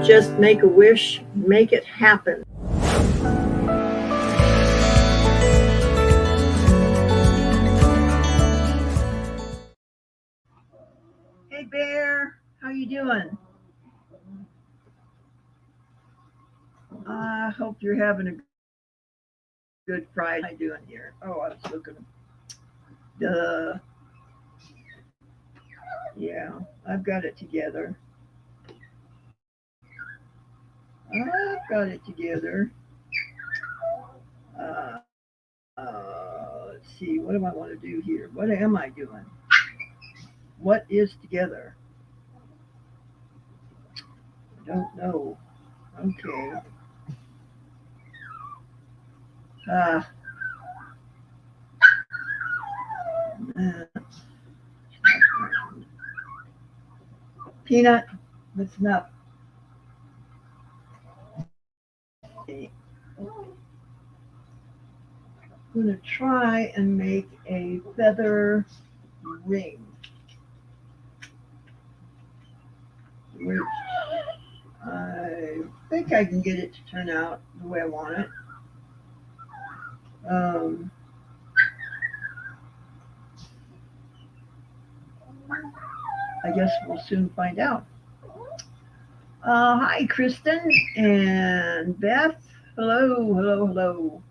Just make a wish, make it happen. Hey Bear, how you doing? I hope you're having a good Friday. How you doing here? Oh, I was looking. Duh. Yeah, I've got it together. I've got it together. Let's see. What do I want to do here? What am I doing? What is together? I don't know. Okay. Ah, uh, Peanut, that's not. I'm going to try and make a feather ring, which I think I can get it to turn out the way I want it. Um, I guess we'll soon find out. Hi, Kristen and Beth. Hello, hello, hello.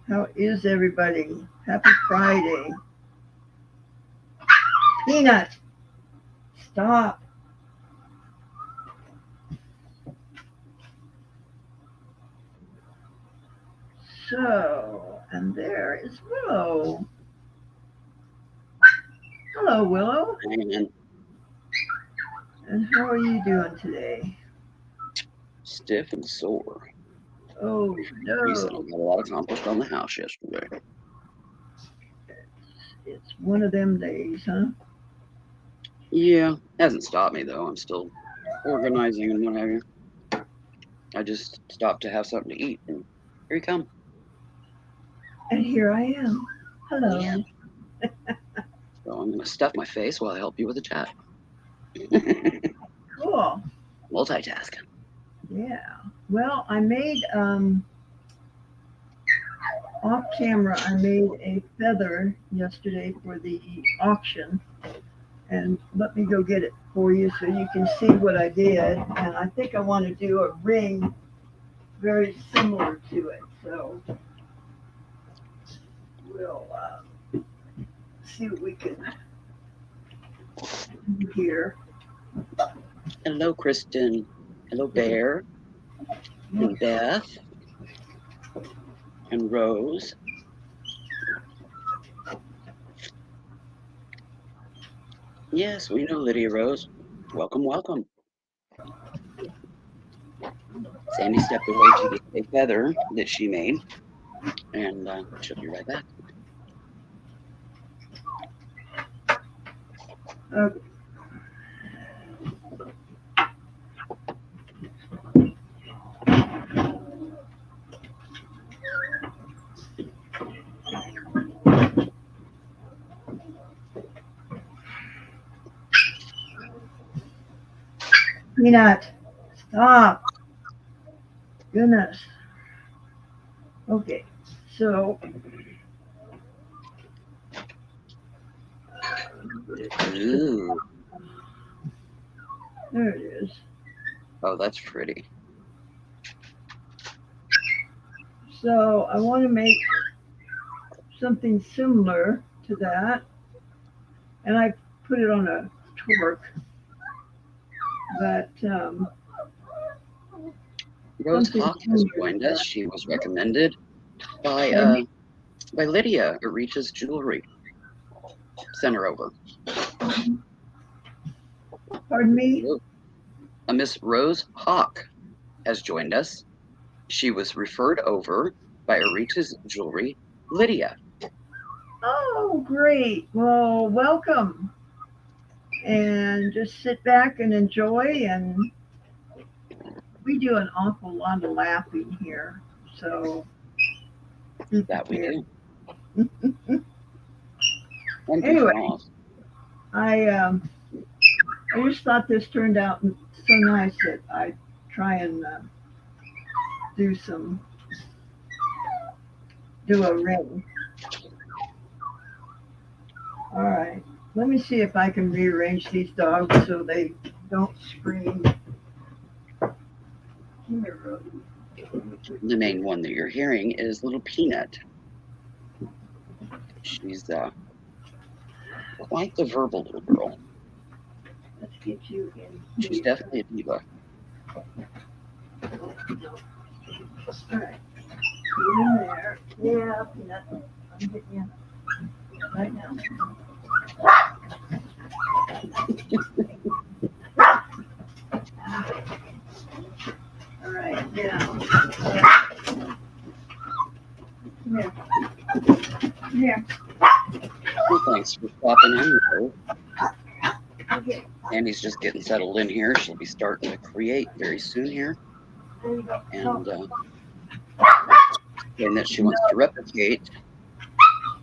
How is everybody? Happy Friday. Peanut, stop. So, and there is Willow. Hello, Willow. Amen. And how are you doing today? Stiff and sore. Oh, Recently no. got a lot accomplished on the house yesterday. It's one of them days, huh? Yeah, hasn't stopped me though. I'm still organizing and what have you. I just stopped to have something to eat, and here you come. And here I am. Hello. Yeah. So I'm gonna stuff my face while I help you with the chat. Cool. Multitasking. Yeah. Well, I made off camera. I made a feather yesterday for the auction, and let me go get it for you so you can see what I did. And I think I want to do a ring very similar to it. So we'll see what we can do here. Hello, Kristen. Hello, Bear. And Beth. And Rose. Yes, we know Lydia Rose. Welcome, welcome. Sandy stepped away to get a feather that she made, and she'll be right back. Okay. Peanut, stop. Goodness. Okay, so Ooh. there it is. Oh, that's pretty. So I want to make something similar to that, and I put it on a torque. But Rose something Hawk has similar to joined us. that. She was recommended by Lydia at Reaches Jewelry. Send her over. Pardon me? A Miss Rose Hawk has joined us. She was referred over by Reaches Jewelry, Lydia. Oh, great. Well, welcome. And just sit back and enjoy. And we do an awful lot of laughing here. So That we do. Anyway, off. I I just thought this turned out so nice that I try and do a ring. All right. Let me see if I can rearrange these dogs so they don't scream. Come here, Rhodey. The main one that you're hearing is little Peanut. She's quite the verbal little girl. Let's get you in. She's definitely a diva. All right. Get in there. Yeah, Peanut. I'm getting you right now. All right, now. Come here. Come here. Well, thanks for stopping in, though. Okay, Andy's just getting settled in here. She'll be starting to create very soon here. there you go. And saying that she wants to replicate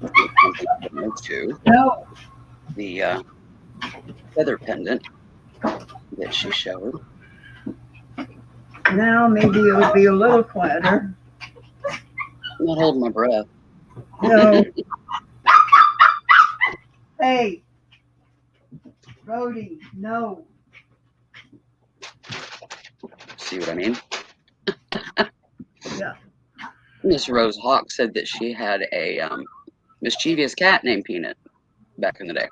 something similar to No. the feather pendant that she showed. Now maybe it'll be a little quieter. I'm not holding my breath. No. Hey. Rhodey, no. See what I mean? Yeah. Miss Rose Hawk said that she had a mischievous cat named Peanut back in the day.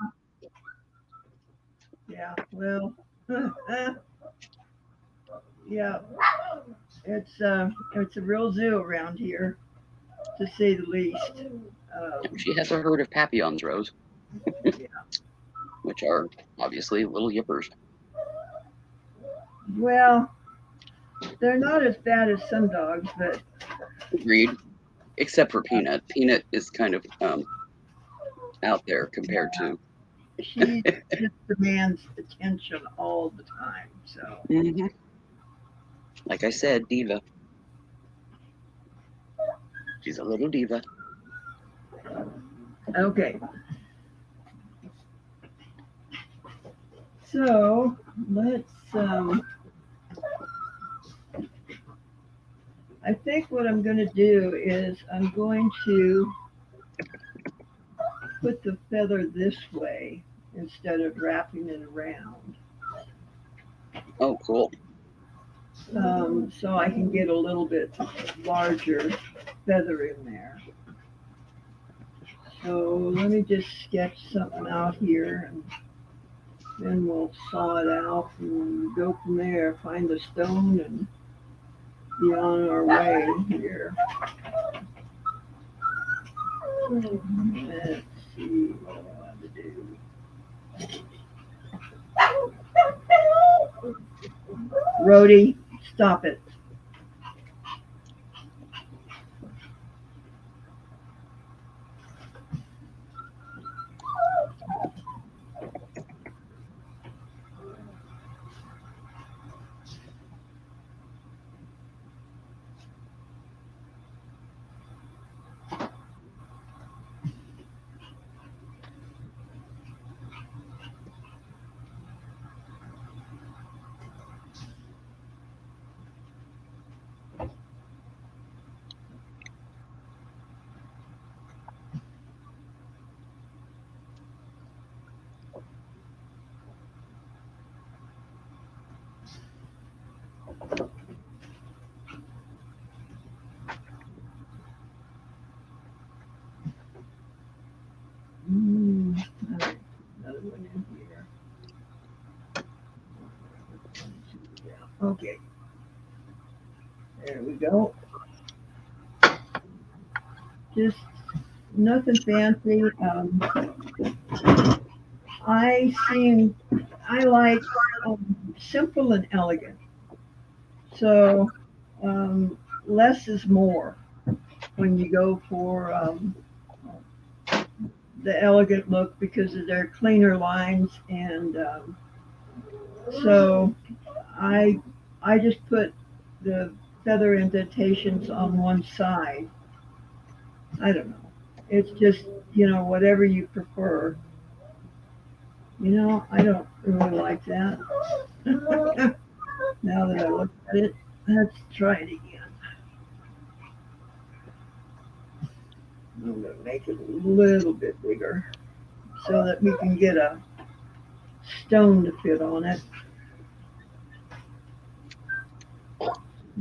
Yeah, well, yeah, it's a real zoo around here, to say the least. She has a herd of papillons, Rose, Yeah. which are obviously little yippers. Well, they're not as bad as some dogs, but Agreed. Except for Peanut. Peanut is kind of out there compared to. she just demands attention all the time. So Like I said, diva. She's a little diva. okay. So let's. I think what I'm going to do is I'm going to put the feather this way instead of wrapping it around. Oh, cool. So I can get a little bit larger feather in there. So let me just sketch something out here and then we'll saw it out and go from there, find the stone and be on our way here. Let's see what I want to do. Rhodey, stop it. All right, another one in here. Okay. There we go. Just nothing fancy. I like simple and elegant. So less is more when you go for the elegant look because of their cleaner lines and so I just put the feather indentations on one side. I don't know. It's just, whatever you prefer. You know, I don't really like that. Now that I look at it, let's try it again. I'm going to make it a little bit bigger so that we can get a stone to fit on it.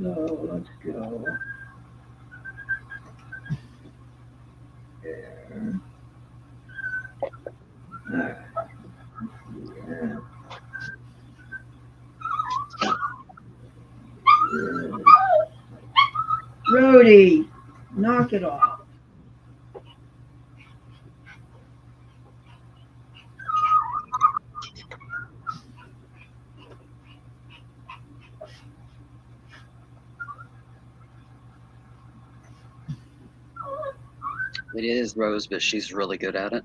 So let's go there. All right. Yeah. Rody, knock it off. It is Rose, but she's really good at it.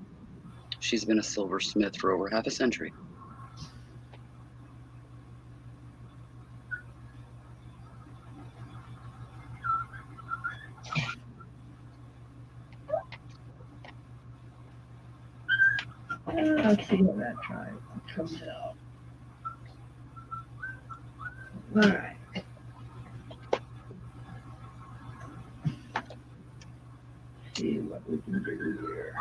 She's been a silversmith for over half a century. Let's see how that comes out. All right. See what we can do here.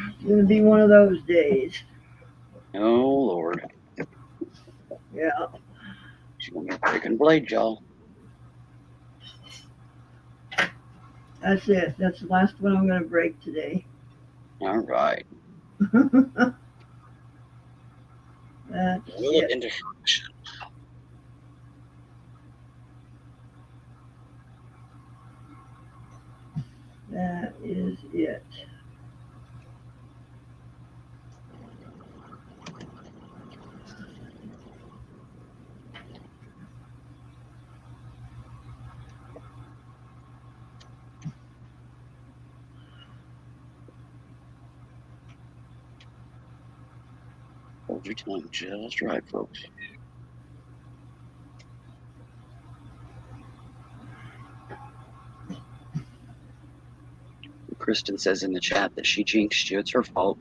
It's going to be one of those days. Oh Lord, Yeah. she's gonna be breaking blade, y'all. That's it. That's the last one I'm going to break today. All right. That's Will it it. into fruition? That is it. Hold your tongue just right, folks. Kristen says in the chat that she jinxed you. It's her fault.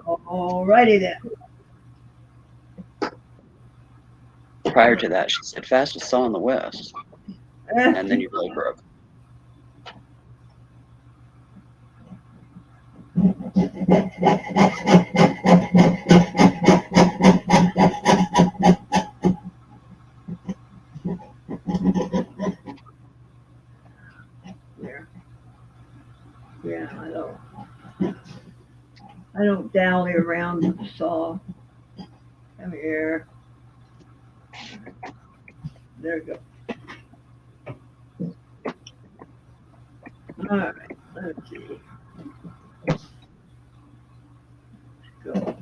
Alrighty then. Prior to that, she said fastest saw in the West, and then your blade broke. There. Yeah, I don't dally around with the saw. Come here. There we go. All right. Let's see. Go.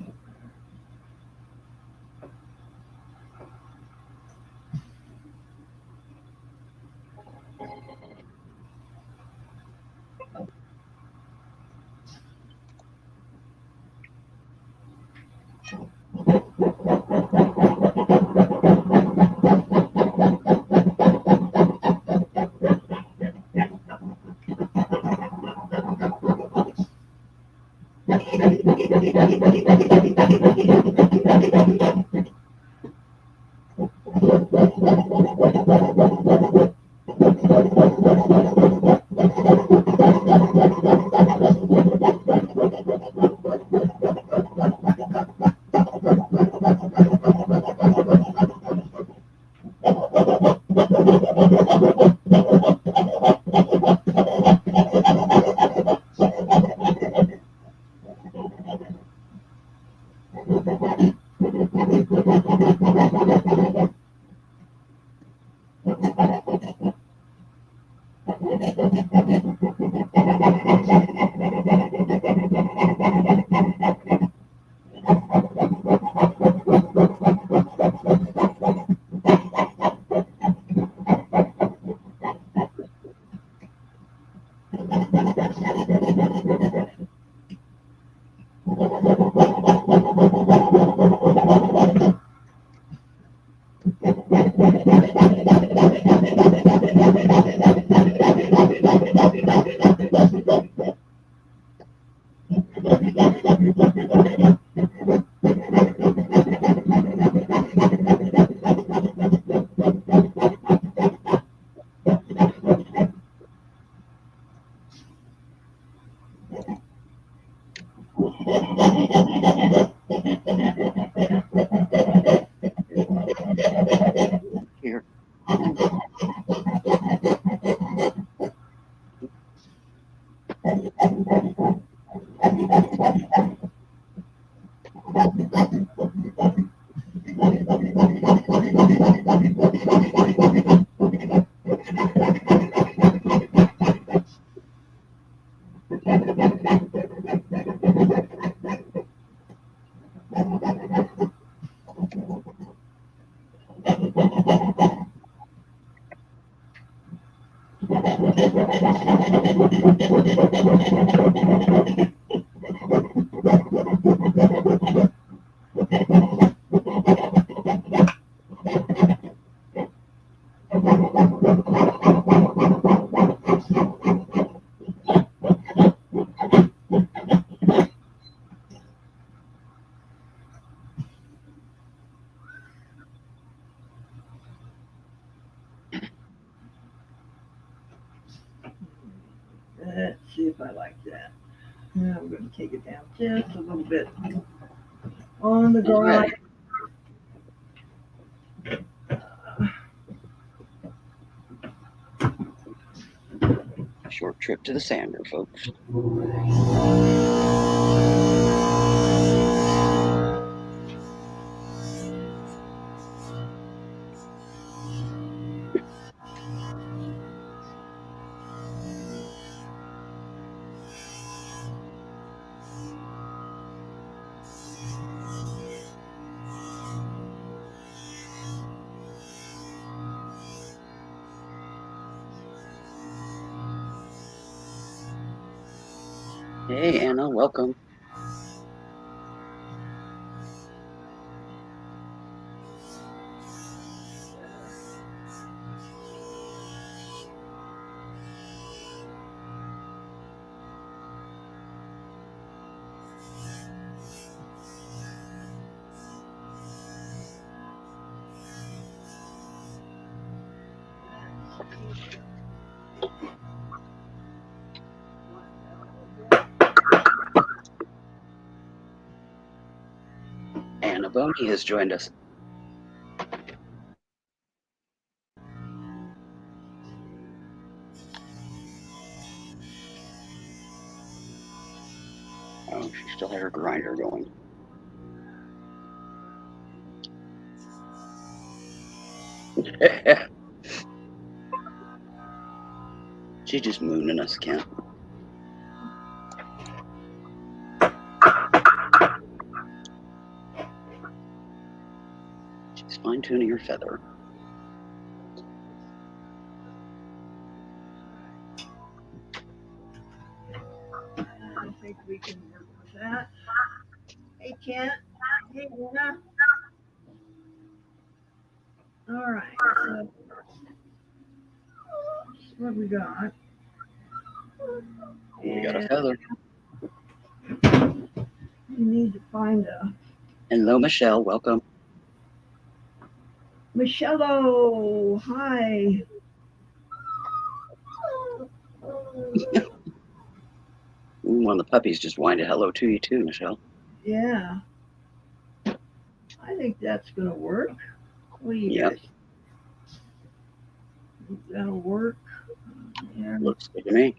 Here. Let's see if I like that. Now I'm going to take it down just a little bit on the All grind. right. Short trip to the sander, folks. Hey, Anna, welcome. Anna Boney has joined us. Oh, she still had her grinder going. She's just mooning us, Kent. She's fine-tuning her feather. I think we can work with that. Hey, Kent. Hey, Luna. All right. So, what we got? We got a feather. You need to find a Hello, Michelle. Welcome. Michelle. Hi. One of the puppies just whined a hello to you too, Michelle. Yeah. I think that's gonna work. What do you Yep. guys think that'll work? Yeah, Looks good to me.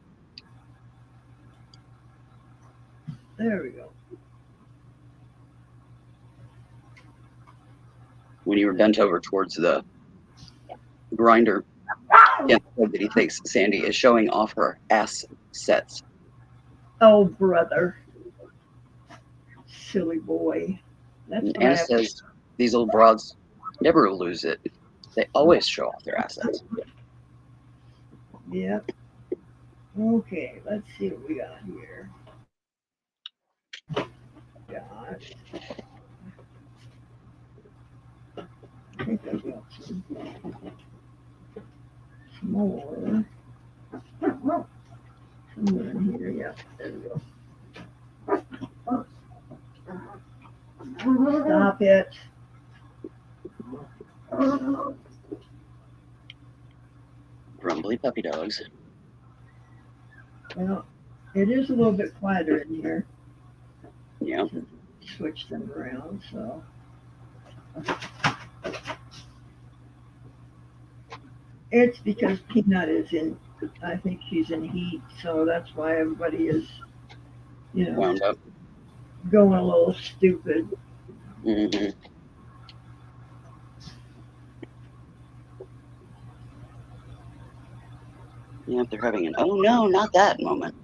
there we go. When you were bent over towards the grinder, Ken said that he thinks Sandy is showing off her ass sets. Oh, brother. Silly boy. That's And what I Anna have. says these old broads never lose it. They always show off their assets. Yep. Okay, let's see what we got here. Got. I think I got some more. Somewhere in here. Yeah, there we go. Stop it. Grumbly puppy dogs. Well, it is a little bit quieter in here. Yeah. Switch them around, so. It's because Peanut is in, I think she's in heat, so that's why everybody is, Wound up. going a little stupid. Mm-hmm. Yeah, they're having an oh no, not that moment.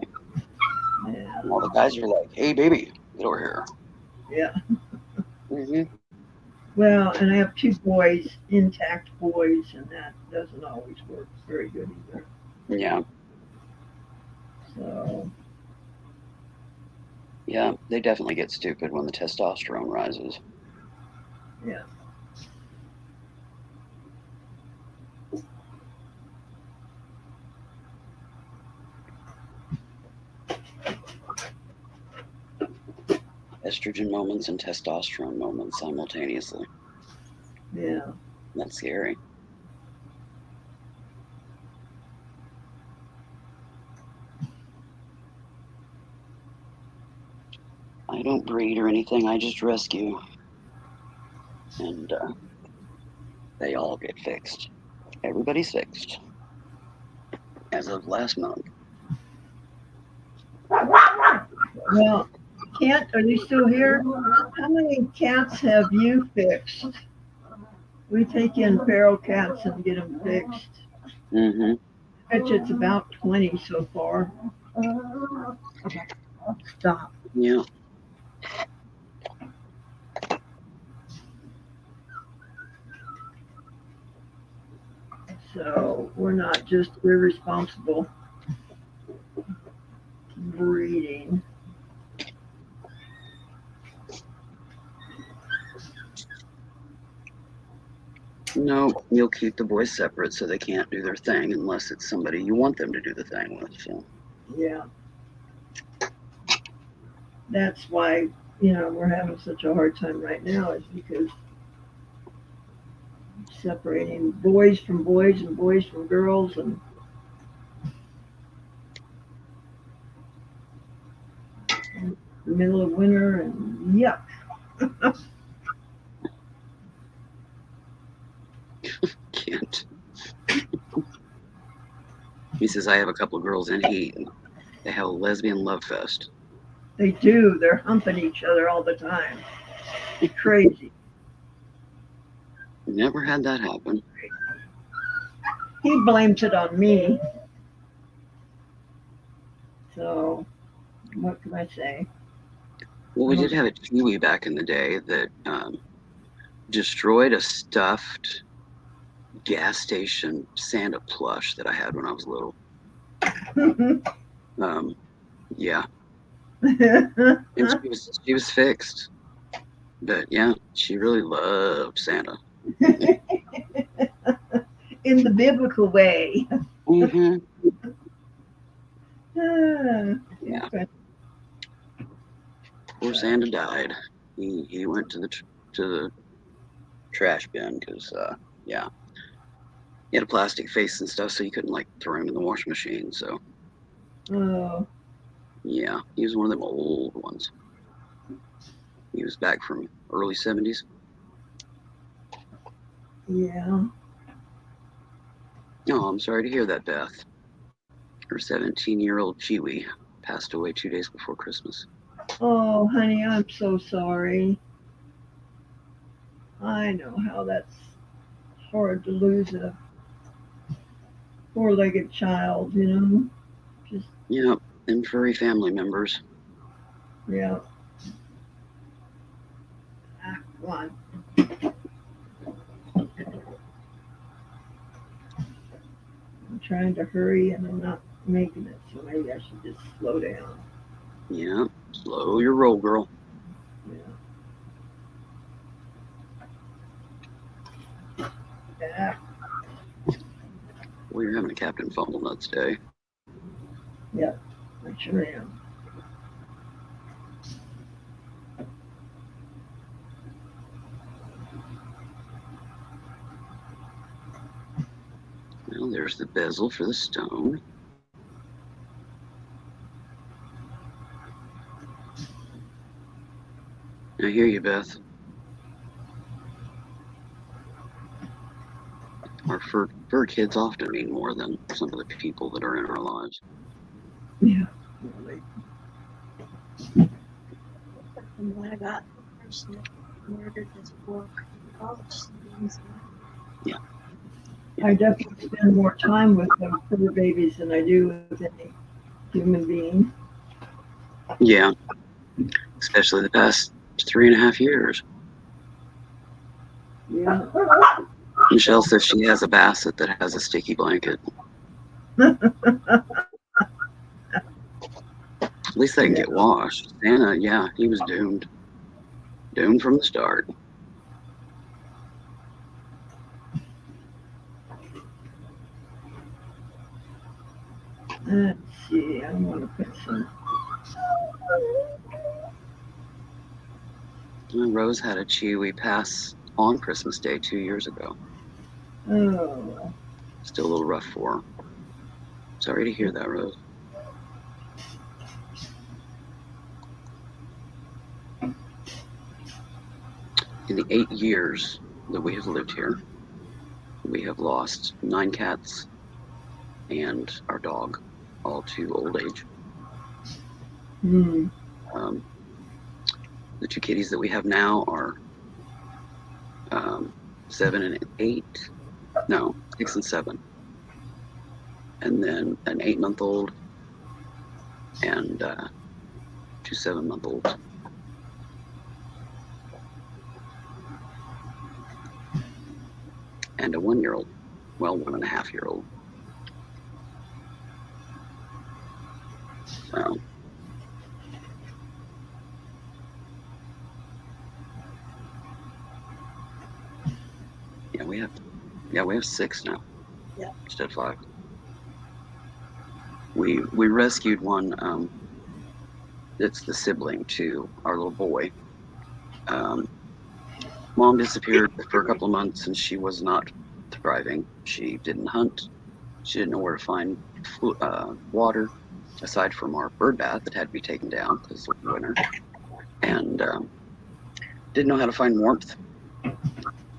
Yeah. And all the guys are like, hey baby, get over here. Yeah. Mm-hmm. Well, and I have two boys, intact boys, and that doesn't always work very good either. Yeah. So, Yeah, they definitely get stupid when the testosterone rises. yeah. Estrogen moments and testosterone moments simultaneously. Yeah. That's scary. I don't breed or anything, I just rescue. And they all get fixed. Everybody's fixed. As of last month. Well, Kent, are you still here? How many cats have you fixed? We take in feral cats and get them fixed. Mm-hmm. I bet you it's about 20 so far. Okay, stop. Yeah. So we're not just irresponsible breeding. No, you'll keep the boys separate so they can't do their thing unless it's somebody you want them to do the thing with. So. Yeah. That's why, we're having such a hard time right now is because separating boys from boys and boys from girls and the middle of winter and yuck. Can't. He says I have a couple of girls in heat and they have a lesbian love fest. They do. They're humping each other all the time. Crazy. Never had that happen. He blames it on me. So, what can I say? Well, we did have a Kiwi back in the day that destroyed a stuffed gas station Santa plush that I had when I was little. Yeah. And she was fixed. But yeah, she really loved Santa. In the biblical way. Mm-hmm. Ah, Yeah. okay. Poor Santa died. He went to the trash bin because yeah, he had a plastic face and stuff, so you couldn't like throw him in the washing machine. So Oh, yeah, he was one of them old ones. He was back from early 70s. yeah. Oh, I'm sorry to hear that, Beth. Her 17-year-old Chiwi passed away 2 days before Christmas. Oh, honey, I'm so sorry. I know how that's hard to lose a four-legged child, you know? Just, Yeah, and furry family members. yeah. Ah, come on. I'm trying to hurry and I'm not making it, so maybe I should just slow down. Yeah, slow your roll, girl. Yeah. Well, you're having a Captain Fumble Nuts day. Yeah, I sure am. Well, there's the bezel for the stone. I hear you, Beth. Our fur kids often mean more than some of the people that are in our lives. Yeah. Really. From what I got, the person that murdered his poor college students. Yeah. I definitely spend more time with those fur babies than I do with any human being. Yeah, especially the past 3.5 years. Yeah. Michelle says she has a basset that has a sticky blanket. At least they can get washed. Santa, yeah, he was doomed. Doomed from the start. Let's see, I want to put some. Rose had a Chiwi pass on Christmas Day 2 years ago. Oh, Still a little rough for her. Sorry to hear that, Rose. In the 8 years that we have lived here, we have lost 9 cats and our dog, all to old age. hmm. The 2 kitties that we have now are 7 and 8. No, 6 and 7. And then an 8-month-old and 2 7-month-olds. And a 1-year-old. Well, 1.5-year-old. So, yeah, we have 6 now. Yeah. Instead of 5. We rescued one. It's the sibling to our little boy. Mom disappeared for a couple of months, and she was not thriving. She didn't hunt. She didn't know where to find water, aside from our bird bath that had to be taken down because of winter, and didn't know how to find warmth.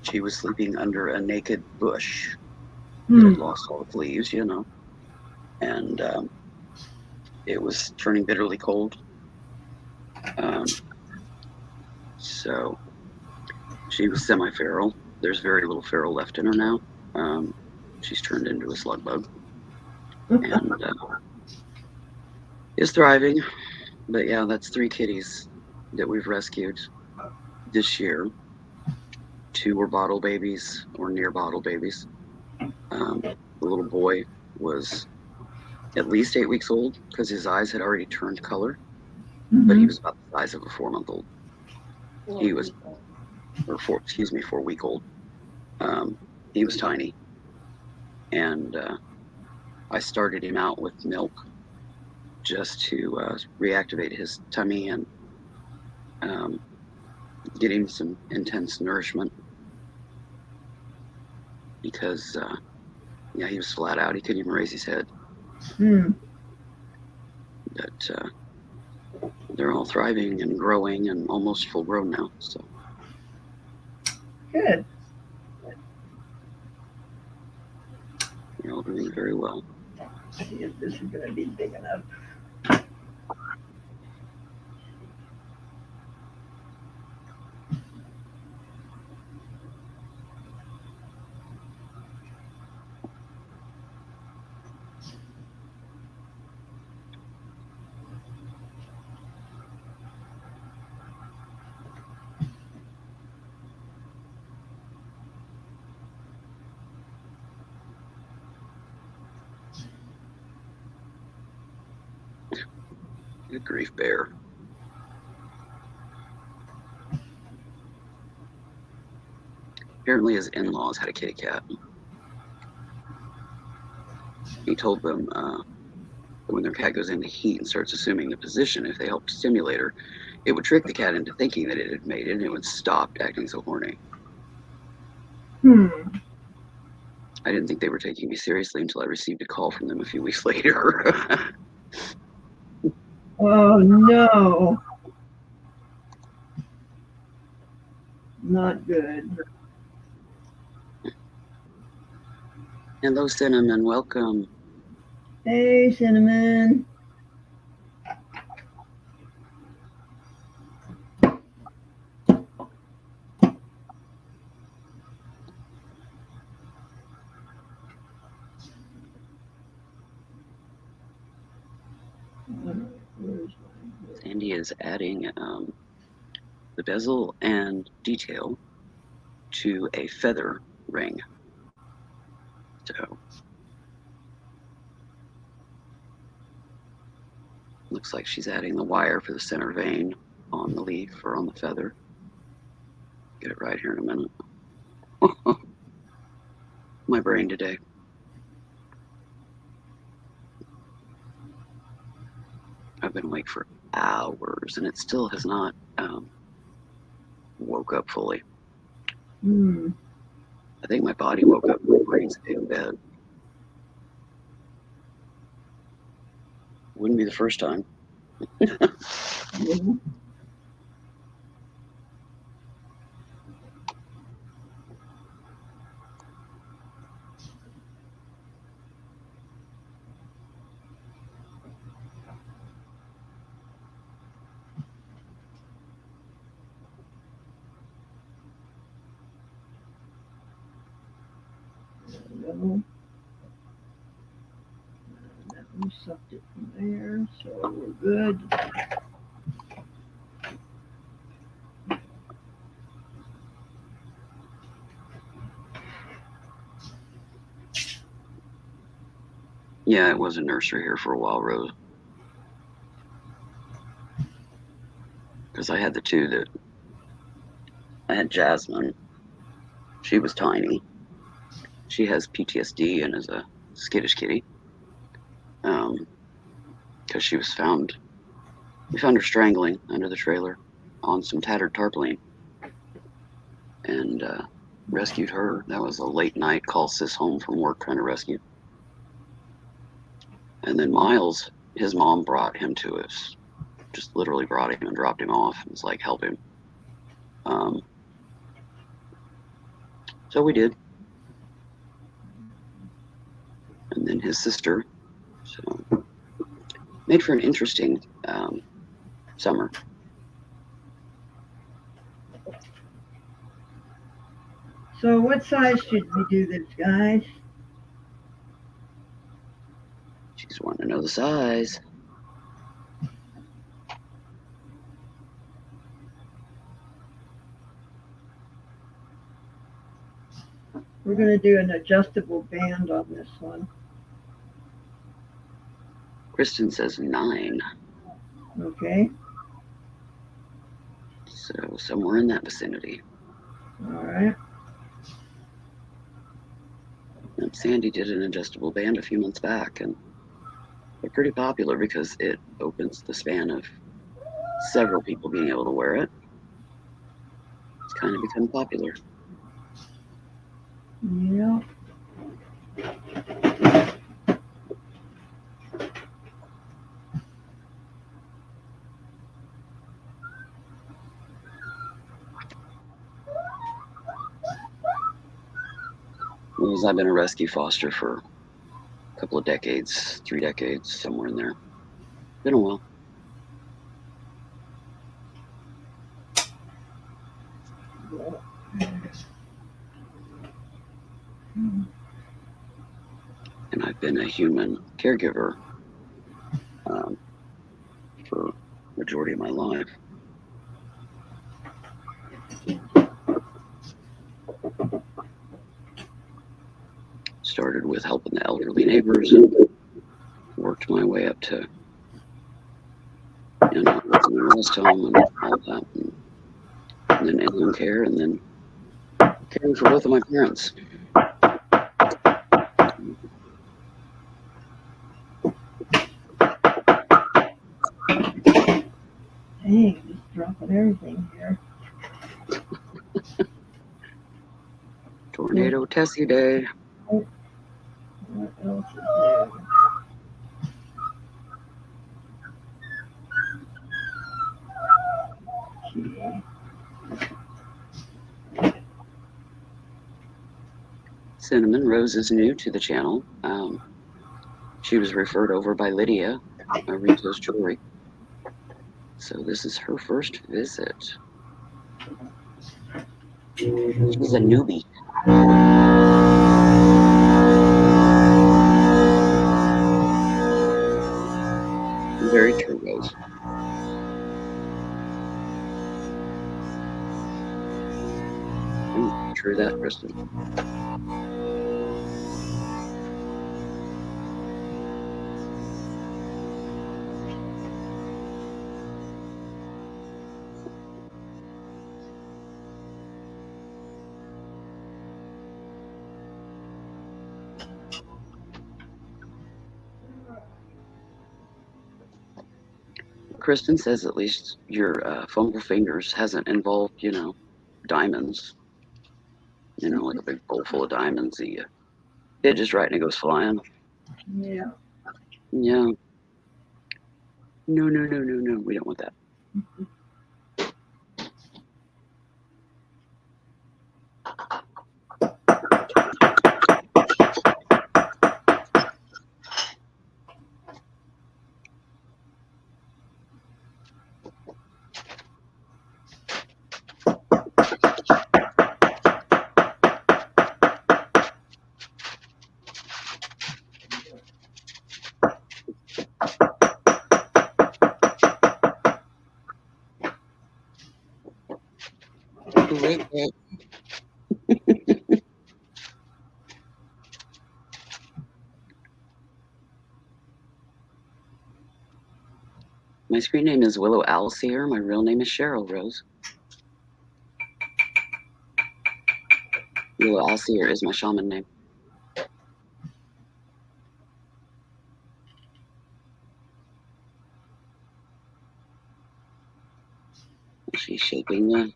She was sleeping under a naked bush that had lost all its leaves, you know, and it was turning bitterly cold. So she was semi-feral. There's very little feral left in her now. She's turned into a slug bug and is thriving. But yeah, that's 3 kitties that we've rescued this year. 2 were bottle babies or near bottle babies. The little boy was at least 8 weeks old because his eyes had already turned color, but he was about the size of a 4-month-old. He was, or 4-week-old. He was tiny, and I started him out with milk just to reactivate his tummy and getting some intense nourishment because, yeah, he was flat out. He couldn't even raise his head. Hmm. But they're all thriving and growing and almost full grown now. So Good. they're all doing very well. Let's see if this is going to be big enough. Good grief, bear. Apparently his in-laws had a kitty cat. He told them that when their cat goes into heat and starts assuming the position, if they helped stimulate her, it would trick the cat into thinking that it had mated and it would stop acting so horny. Hmm. I didn't think they were taking me seriously until I received a call from them a few weeks later. Oh, no. Not good. Hello, Cinnamon. Welcome. Hey, Cinnamon. Where's my... Sandy is adding the bezel and detail to a feather ring. So looks like she's adding the wire for the center vein on the leaf or on the feather. Get it right here in a minute. My brain today. I've been awake for hours and it still has not woke up fully. Hmm. I think my body woke up, my brain's in bed. Wouldn't be the first time. Yeah. No. That one sucked it from there, so we're good. Yeah, it was a nursery here for a while, Rose. Because I had the two that I had Jasmine. She was tiny. She has PTSD and is a skittish kitty. Because she was found, we found her strangling under the trailer on some tattered tarpaulin, and rescued her. That was a late night call sis home from work trying to rescue. And then Miles, his mom brought him to us, just literally brought him and dropped him off and was like, help him. So we did. And then his sister. So made for an interesting summer. So what size should we do this, guys? She's wanting to know the size. We're going to do an adjustable band on this one. Kristen says 9. Okay. So somewhere in that vicinity. All right. And Sandy did an adjustable band a few months back, and they're pretty popular because it opens the span of several people being able to wear it, it's kind of become popular. Yeah. Because I've been a rescue foster for a couple of decades, 3 decades, somewhere in there. Been a while. And I've been a human caregiver for majority of my life. Started with helping the elderly neighbors and worked my way up to, working in a rest home and all that, and then in-home care, and then caring for both of my parents. Dang, just dropping everything here. Tornado Tessie Day. What else is there? Okay. Cinnamon Rose is new to the channel. She was referred over by Lydia, Rita's Jewelry. So this is her first visit. She's a newbie. Very true, Rose. True that, Kristen. Kristen says at least your fumble fingers hasn't involved, diamonds. Like a big bowl full of diamonds that you hit just right and it goes flying. Yeah. Yeah. No. We don't want that. My screen name is Willow Owlseer. My real name is Cheryl Rose. Willow Owlseer is my shaman name. She's shaping the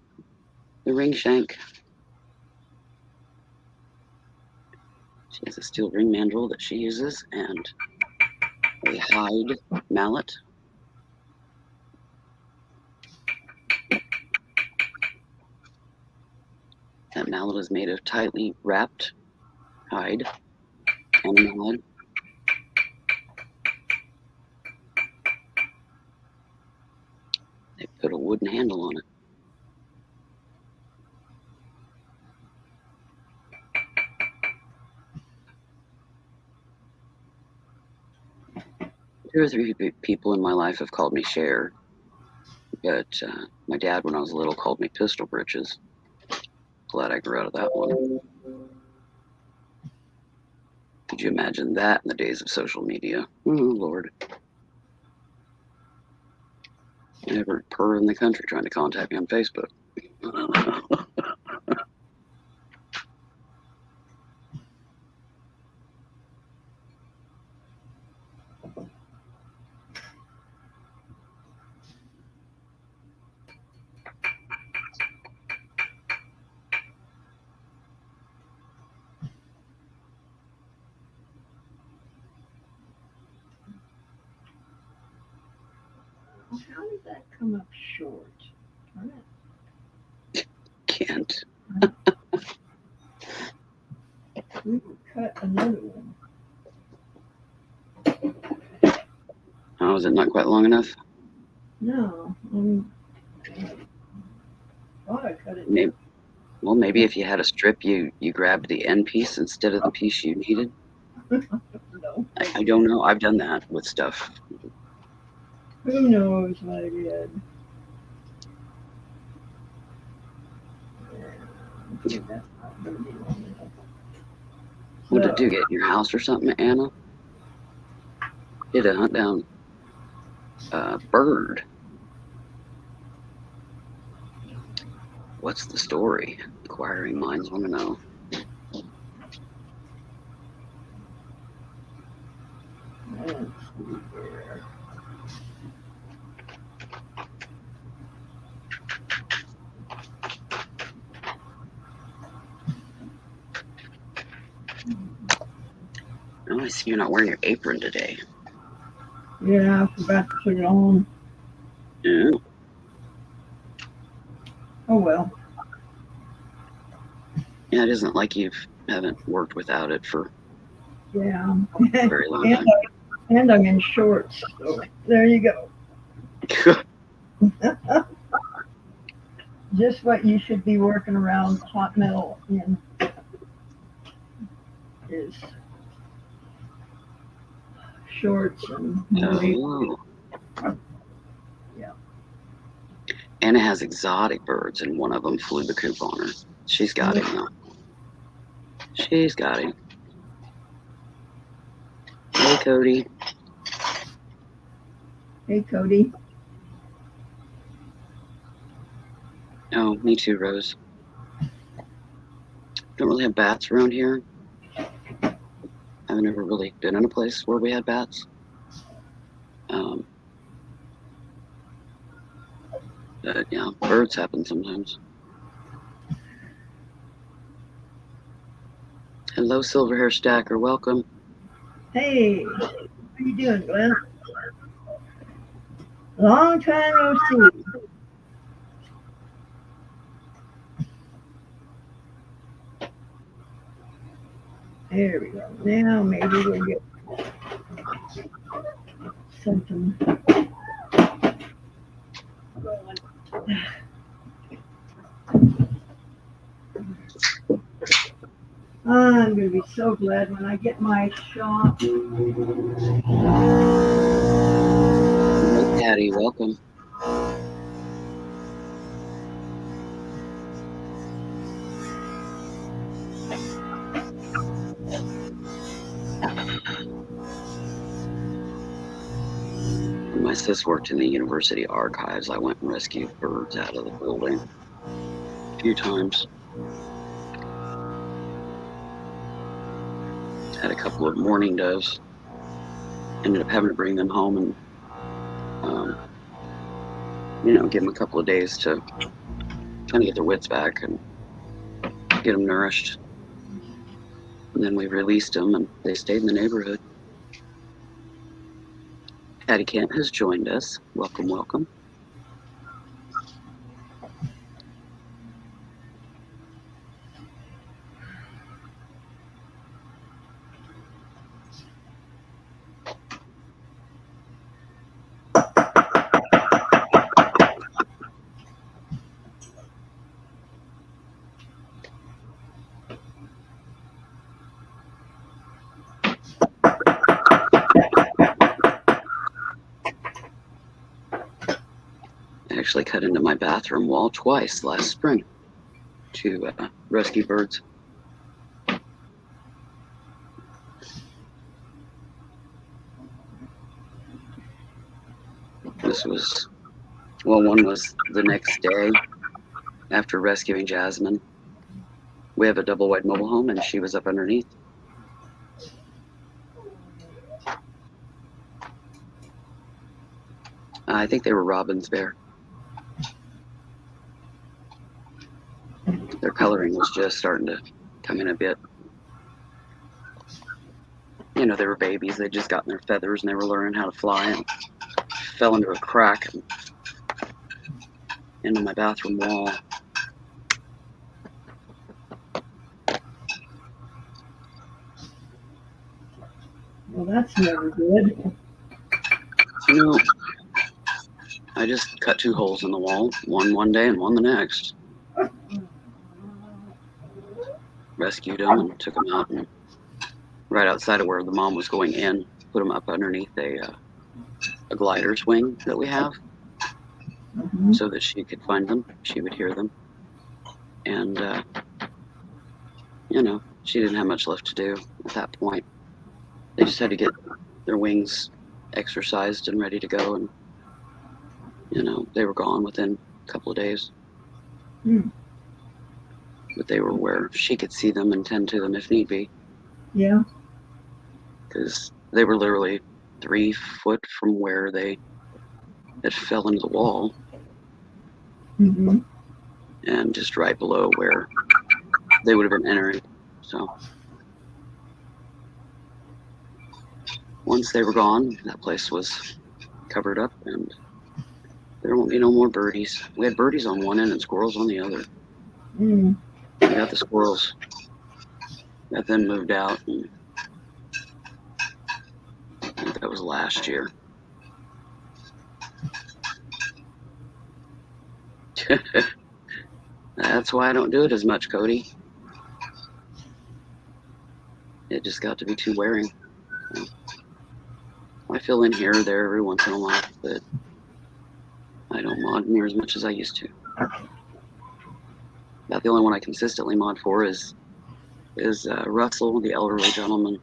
ring shank. She has a steel ring mandrel that she uses and a hide mallet. That mallet is made of tightly wrapped hide, animal hide. They put a wooden handle on it. Two or three people in my life have called me Cher, but my dad, when I was little, called me Pistol Britches. Glad I grew out of that one. Could you imagine that in the days of social media? Oh, Lord. Every purr in the country trying to contact me on Facebook. Well, how did that come up short? Darn it. Can't. We could cut another one. Oh, is it not quite long enough? No, thought I cut it. Maybe. Well, maybe if you had a strip, you grabbed the end piece instead of the piece you needed. No. I don't know. I've done that with stuff. Who knows what I did? Yeah, that's not gonna be long enough. What did you get in your house or something, Anna? Did a hunt down a bird. What's the story? Inquiring minds want to know. Let's see here. Oh, I see you're not wearing your apron today. Yeah, I forgot to put it on. Yeah. Oh well. Yeah, it isn't like you haven't worked without it for Yeah. a very long time. And I'm in shorts, so there you go. Just what you should be working around hot metal in is shorts and Oh. Yeah. Anna has exotic birds, and one of them flew the coop on her. She's got him now. She's got him. Hey, Cody. Hey, Cody. Oh, me too, Rose. Don't really have bats around here. I've never really been in a place where we had bats. But yeah, birds happen sometimes. Hello, silver hair stacker. Welcome. Hey, how you doing, Glenn? Long time no see. There we go. Now maybe we'll get something going. I'm going to be so glad when I get my shop. Hey, Patty. Welcome. When my sis worked in the university archives, I went and rescued birds out of the building a few times. Had a couple of mourning doves. Ended up having to bring them home and, give them a couple of days to kind of get their wits back and get them nourished. And then we released them, and they stayed in the neighborhood. Patty Kent has joined us. Welcome, welcome. I actually cut into my bathroom wall twice last spring to rescue birds. One was the next day after rescuing Jasmine. We have a double wide mobile home, and she was up underneath. I think they were robin's bear. Their coloring was just starting to come in a bit. They were babies. They'd just gotten their feathers, and they were learning how to fly. And fell into a crack into my bathroom wall. Well, that's never good. No, I just cut 2 holes in the wall, one day and one the next. Rescued them and took them out, and right outside of where the mom was going in, put them up underneath a glider swing that we have, so that she could find them, she would hear them, and you know, she didn't have much left to do at that point. They just had to get their wings exercised and ready to go, and you know, they were gone within a couple of days. But they were where she could see them and tend to them if need be. Yeah. Because they were literally 3 foot from where they had fell into the wall, Mm-hmm. and just right below where they would have been entering. So once they were gone, that place was covered up, and there won't be no more birdies. We had birdies on one end and squirrels on the other. Mm. We got the squirrels, got them moved out, and I think that was last year. That's why I don't do it as much, Cody. It just got to be too wearing. I fill in here or there every once in a while, but I don't mod near as much as I used to. About the only one I consistently mod for is Russell, the elderly gentleman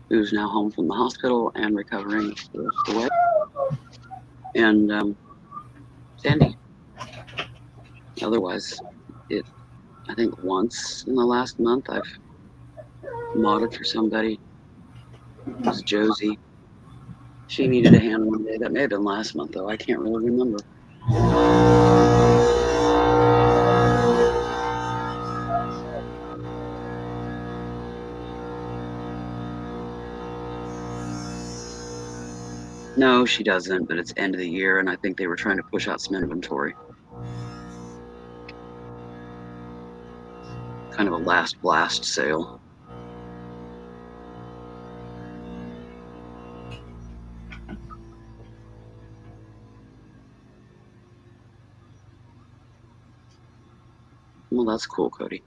who's now home from the hospital and recovering the rest of the way, and Sandy. Otherwise, I think once in the last month I've modded for somebody. It was Josie. She needed a hand one day. That may have been last month, though. I can't really remember. No, she doesn't, but it's end of the year, and I think they were trying to push out some inventory. Kind of a last blast sale. Well, that's cool, Cody.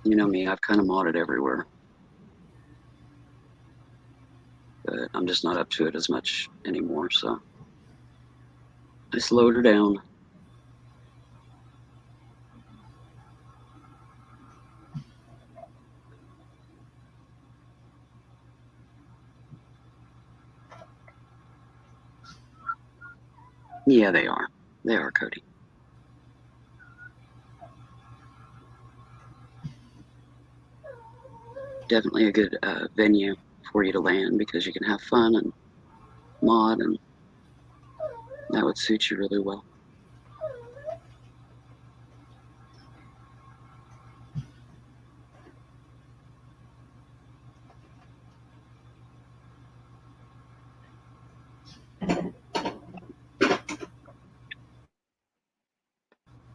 You know me, I've kind of modded everywhere. But I'm just not up to it as much anymore, so I slowed her down. Yeah, they are. They are, Cody. Definitely a good venue for you to land, because you can have fun and mod, and that would suit you really well.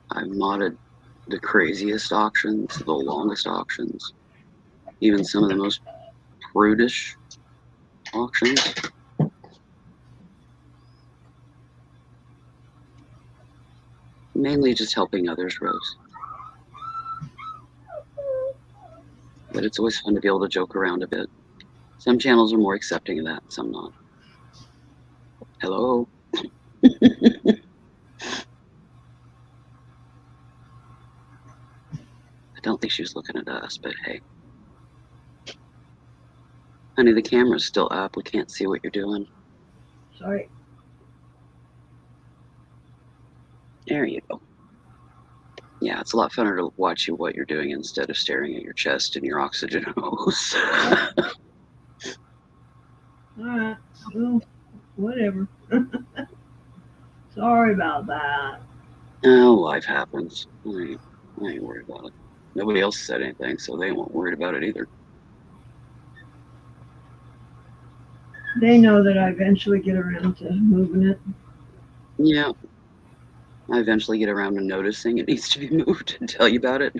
I've modded the craziest auctions, the longest auctions, even some of the most prudish auctions. Mainly just helping others, Rose. But it's always fun to be able to joke around a bit. Some channels are more accepting of that, some not. Hello? I don't think she was looking at us, but hey. Honey, the camera's still up. We can't see what you're doing. Sorry. There you go. Yeah, it's a lot funner to watch you what you're doing instead of staring at your chest and your oxygen hose. Alright. Well, whatever. Sorry about that. Oh, life happens. I ain't worried about it. Nobody else said anything, so they weren't worried about it either. They know that I eventually get around to moving it. Yeah. I eventually get around to noticing it needs to be moved and tell you about it.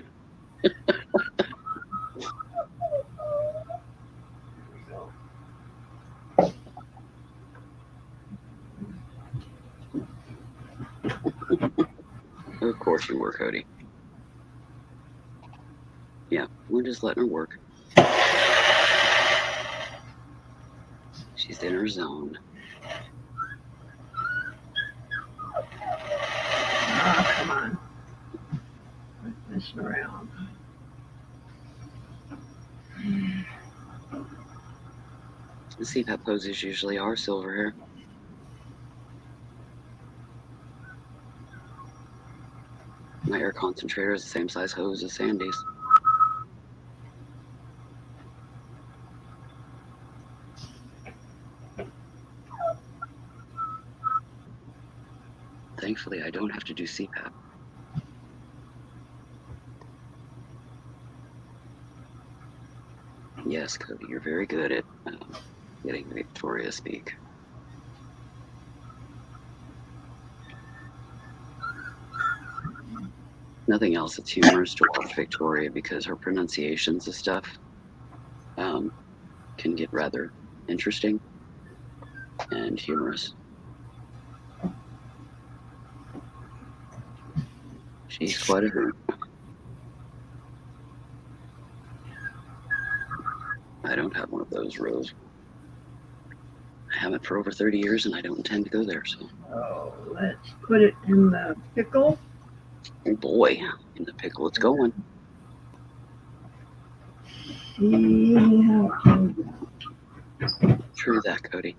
Of course you were, Cody. Yeah, we're just letting her work. She's in her zone. Ah, come on. Quit messing around. The CPAP poses usually are silver hair. My air concentrator is the same size hose as Sandy's. Thankfully, I don't have to do CPAP. Yes, Cody, you're very good at getting Victoria to speak. Nothing else. It's humorous to watch Victoria because her pronunciations of stuff can get rather interesting and humorous. She's quite a hoot. I don't have one of those, Rose. I haven't for over 30 years, and I don't intend to go there. So, Oh, let's put it in the pickle. oh boy, in the pickle it's going. See how it comes out. True that, Cody.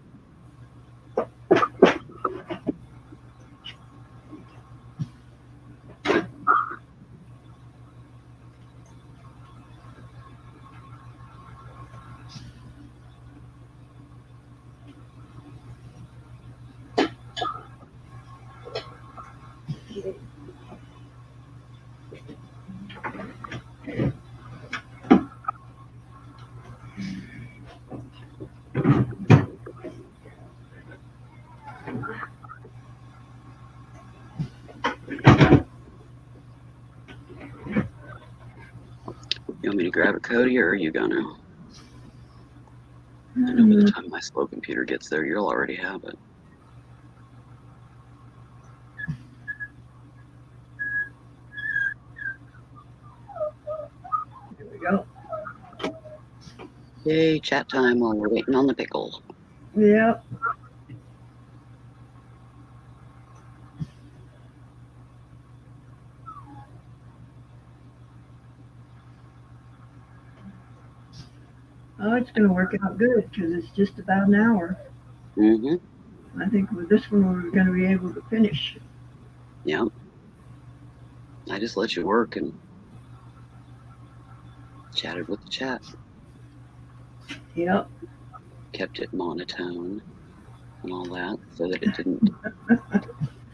You want me to grab it, Cody, or are you gonna? I know by the time my slow computer gets there, you'll already have it. Here we go. Yay, chat time while we're waiting on the pickle. Yep. Oh, it's going to work out good because it's just about an hour. Mm-hmm. I think with this one we're going to be able to finish. Yeah. I just let you work and chatted with the chat. Yep. Kept it monotone and all that so that it didn't,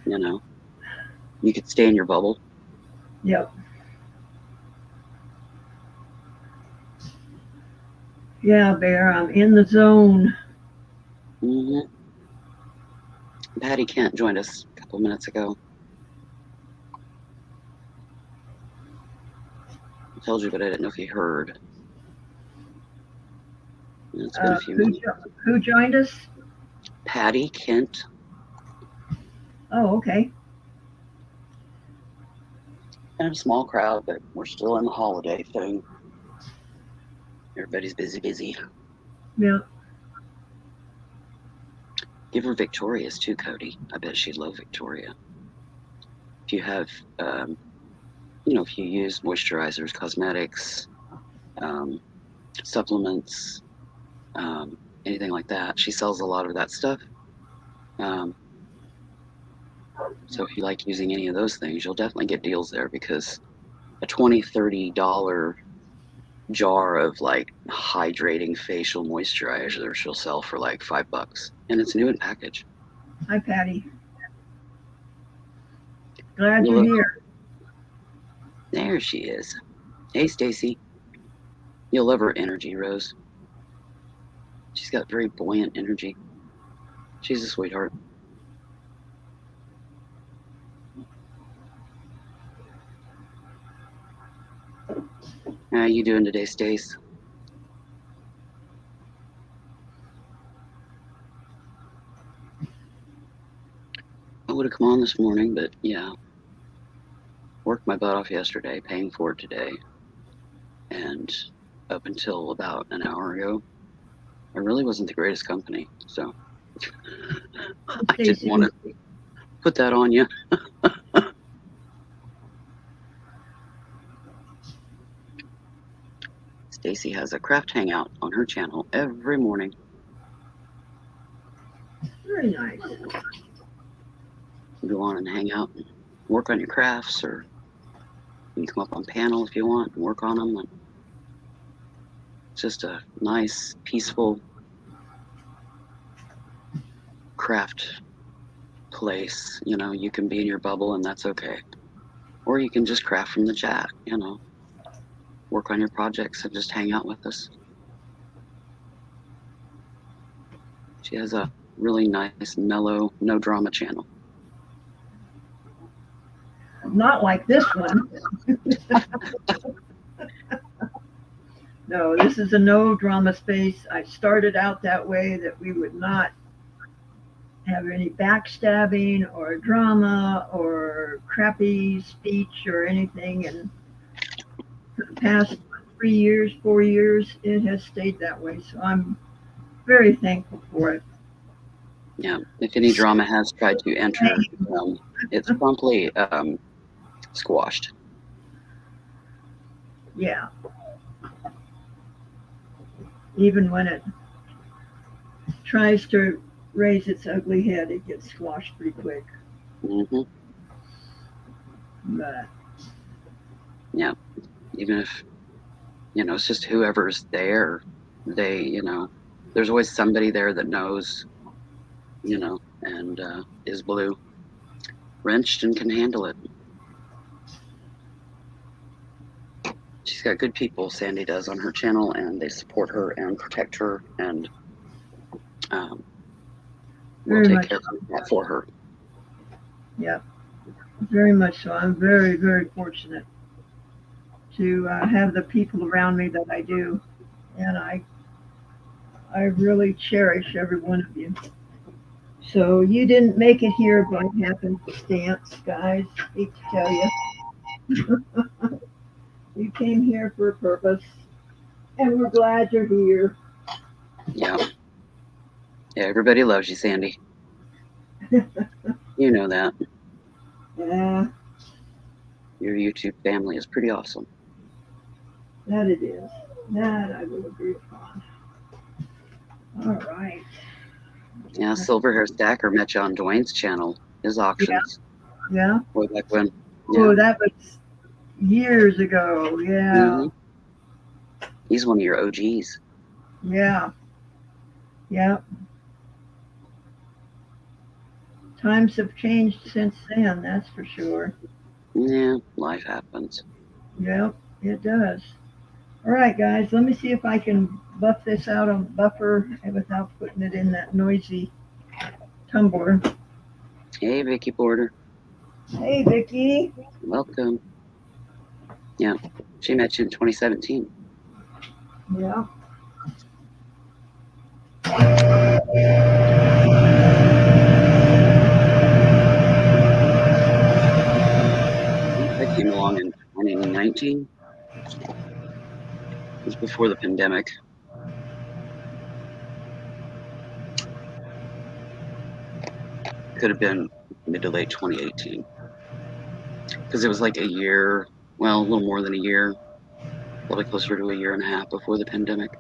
you know, you could stay in your bubble. Yep. Yeah, Bear, I'm in the zone. Mm-hmm. Patty Kent joined us a couple minutes ago. I told you, but I didn't know if you heard. It's been a few minutes. Who joined us? Patty Kent. Oh, okay. Kind of a small crowd, but we're still in the holiday thing. Everybody's busy. Yeah. Give her Victoria's too, Cody. I bet she'd love Victoria. If you have, if you use moisturizers, cosmetics, supplements, anything like that, she sells a lot of that stuff. So if you like using any of those things, you'll definitely get deals there because a $20, $30 jar of like hydrating facial moisturizer she'll sell for like $5, and it's new in package. Hi, Patty. Glad you're here. There she is. Hey, Stacy. You'll love her energy, Rose. She's got very buoyant energy. She's a sweetheart. How you doing today, Stace? I would have come on this morning, but yeah, worked my butt off yesterday, paying for it today, and up until about an hour ago, I really wasn't the greatest company, so I didn't Stacy, want to put that on you. Stacy has a craft hangout on her channel every morning. very nice. You go on and hang out and work on your crafts, or you can come up on panel if you want and work on them. And it's just a nice, peaceful craft place. You know, you can be in your bubble and that's okay. Or you can just craft from the chat, you know, work on your projects and just hang out with us. She has a really nice, mellow, no drama channel. Not like this one. No, this is a no drama space. I started out that way, that we would not have any backstabbing or drama or crappy speech or anything. And for the past 3 years, 4 years, it has stayed that way. So I'm very thankful for it. Yeah, if any drama has tried to enter, it's promptly squashed. Yeah. Even when it tries to raise its ugly head, it gets squashed pretty quick. Mm-hmm. But Yeah, even if, you know, it's just whoever's there, they, you know, there's always somebody there that knows, you know, and is blue, wrenched, and can handle it. She's got good people, Sandy does, on her channel, and they support her and protect her, and will very take much care of that for her. Yeah, very much so. I'm very, very fortunate to have the people around me that I do, and I really cherish every one of you. So you didn't make it here by happenstance, guys. Hate to tell you, you came here for a purpose, and we're glad you're here. Yeah. Yeah, everybody loves you, Sandy. You know that. Yeah, Your YouTube family is pretty awesome. that it is. That I will agree upon. All right. Yeah, Silver Hair Stacker met you on Dwayne's channel, his auctions. Yeah. Way back when. Oh, Yeah. that was years ago. Yeah. He's one of your OGs. Yeah. Yeah. Times have changed since then, that's for sure. Yeah, life happens. Yep, it does. All right, guys, let me see if I can buff this out on buffer without putting it in that noisy tumbler. Hey, Vicky Porter. Hey, Vicky. Welcome. Yeah, she met you in 2017. Yeah. I came along in 2019. It was before the pandemic. Could have been mid to late 2018. Because it was like a year, well, a little more than a year, probably closer to a year and a half before the pandemic.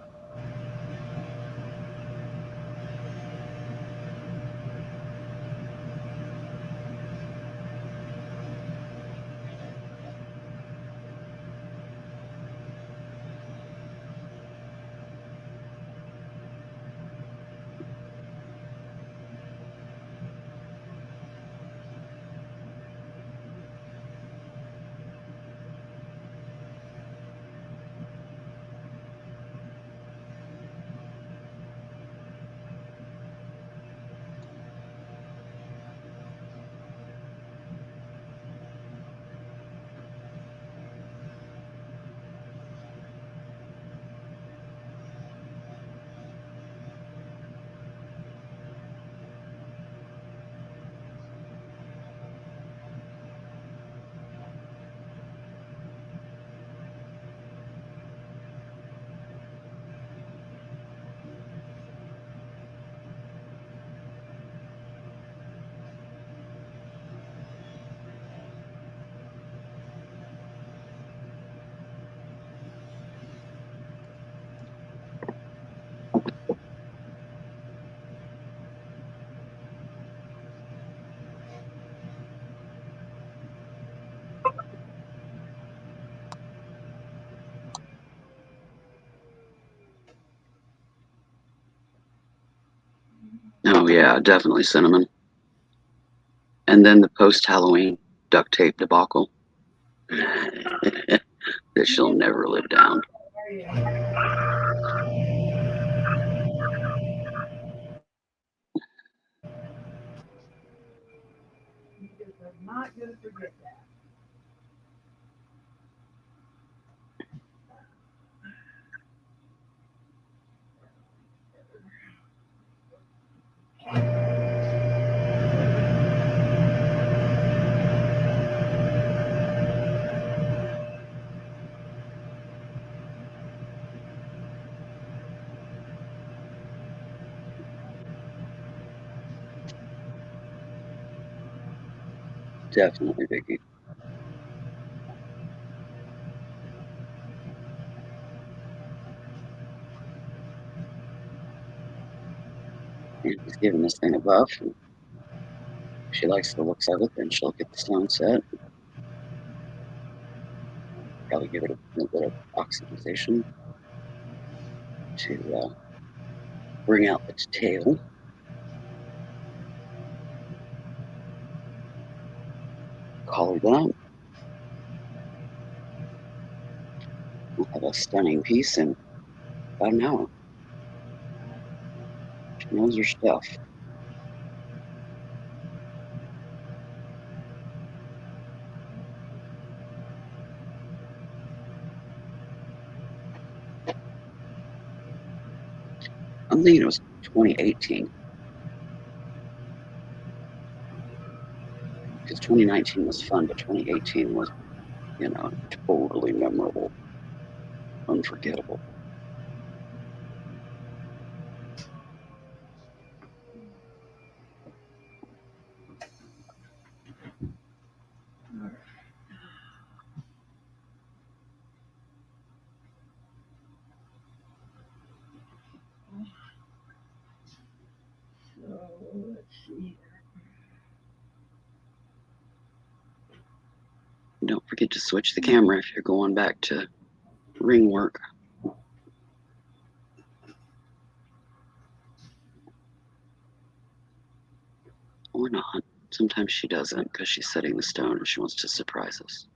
Oh yeah, definitely cinnamon. And then the post-Halloween duct tape debacle that she'll never live down. Because I'm not going to forget that. Definitely, Vicky. And she's giving this thing a buff. And if she likes the looks of it, then she'll get the stone set. Probably give it a little bit of oxidization to bring out the detail. Color that. We'll have a stunning piece in about an hour. She knows her stuff. I'm thinking it was 2018. Because 2019 was fun, but 2018 was, totally memorable, unforgettable. So let's see. Don't forget to switch the camera if you're going back to ring work. Or not. Sometimes she doesn't because she's setting the stone and she wants to surprise us.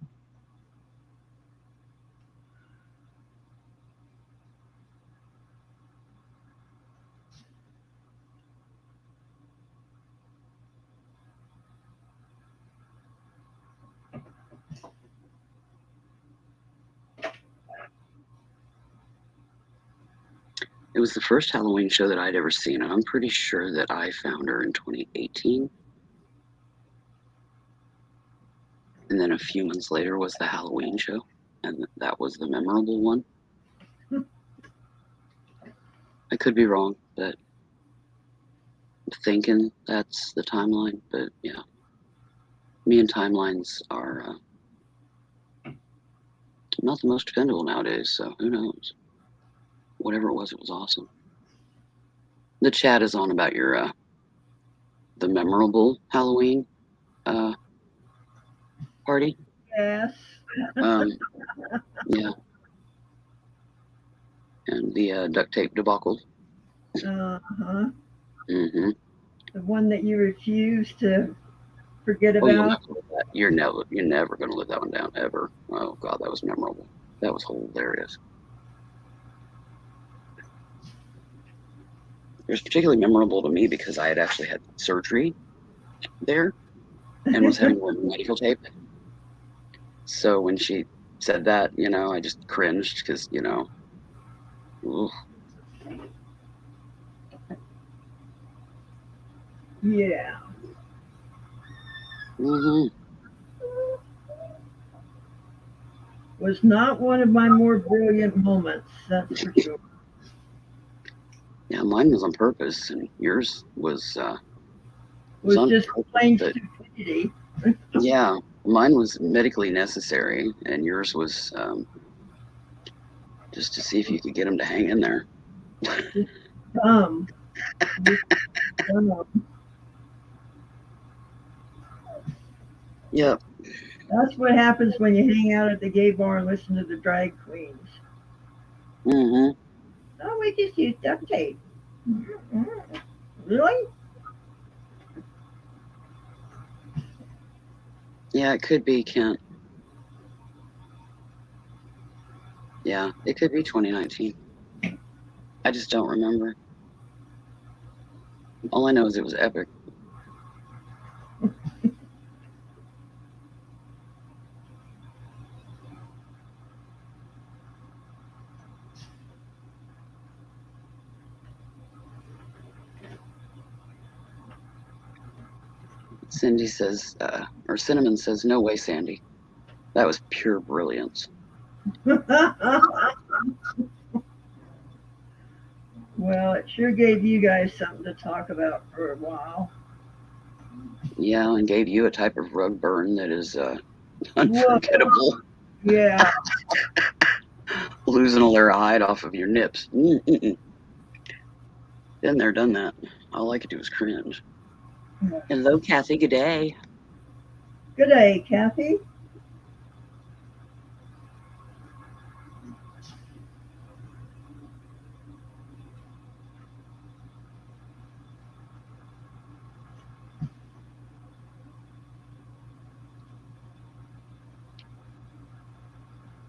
It was the first Halloween show that I'd ever seen, and I'm pretty sure that I found her in 2018. And then a few months later was the Halloween show, and that was the memorable one. I could be wrong, but I'm thinking that's the timeline. But yeah, me and timelines are not the most dependable nowadays, so who knows? Whatever it was awesome. The chat is on about your the memorable Halloween party. Yes. Yeah, and the duct tape debacle. Uh-huh. Mm-hmm. The one that you refuse to forget Oh, you'll about. never live that. You're never gonna live that one down ever. Oh God, that was memorable. That was hilarious. It was particularly memorable to me because I had actually had surgery there and was having to wear medical tape. So when she said that, I just cringed because, oof. Yeah. Mm-hmm. Was not one of my more brilliant moments, that's for sure. Yeah, mine was on purpose, and yours was Was on just purpose. plain But stupidity. yeah, mine was medically necessary, and yours was just to see if you could get him to hang in there. Just dumb. Just dumb. Yep. That's what happens when you hang out at the gay bar and listen to the drag queens. Mm-hmm. Oh, we just use duct tape. Really? Yeah, it could be Kent. Yeah, it could be 2019. I just don't remember. All I know is it was epic. Cindy says, or Cinnamon says, no way, Sandy. That was pure brilliance. Well, it sure gave you guys something to talk about for a while. Yeah, and gave you a type of rug burn that is Whoa, unforgettable. yeah. Losing all their hide off of your nips. Mm-mm-mm. Been there, done that. All I could do was cringe. Hello, Kathy. Good day. Good day, Kathy.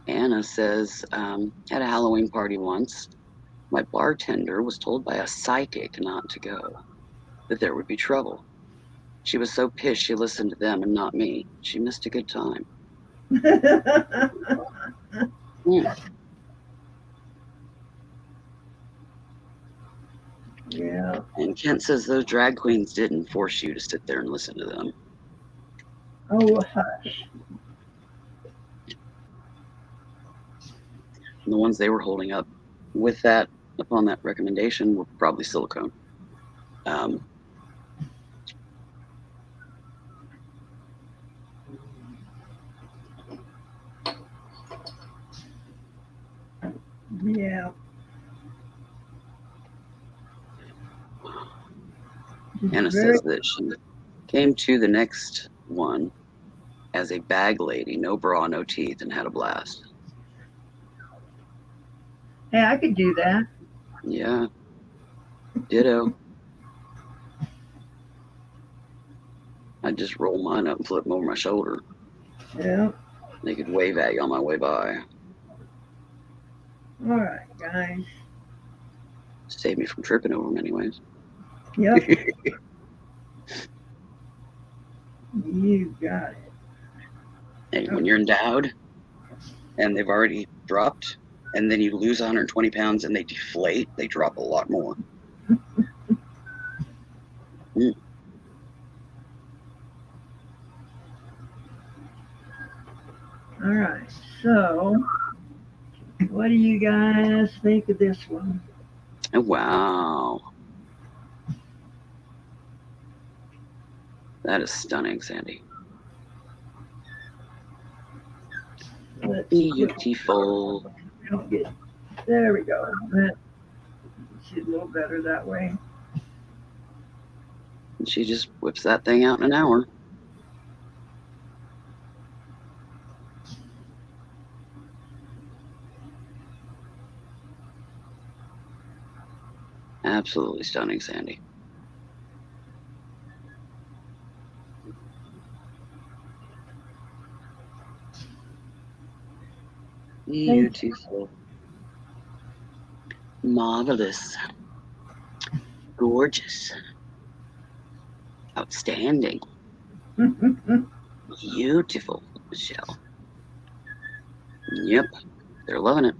Anna says, at a Halloween party once, my bartender was told by a psychic not to go, that there would be trouble. She was so pissed she listened to them and not me. She missed a good time. Mm. Yeah. And Kent says those drag queens didn't force you to sit there and listen to them. Oh, hush. And the ones they were holding up with that, upon that recommendation, were probably silicone. Yeah. Anna Very. says that she came to the next one as a bag lady, no bra, no teeth, and had a blast. Hey, I could do that. Yeah, ditto. I'd just roll mine up and flip them over my shoulder. Yeah. They could wave at you on my way by. All right, guys. Save me from tripping over them, anyways. Yep. You got it. Hey, when you're endowed and they've already dropped, and then you lose 120 pounds and they deflate, they drop a lot more. Mm. All right. So, what do you guys think of this one? Oh, wow. That is stunning, Sandy. Let's Beautiful. don't get. There we go. That see a little better that way. And she just whips that thing out in an hour. Absolutely stunning, Sandy. Beautiful. Marvelous. Gorgeous. Outstanding. Beautiful, Michelle. Yep, they're loving it.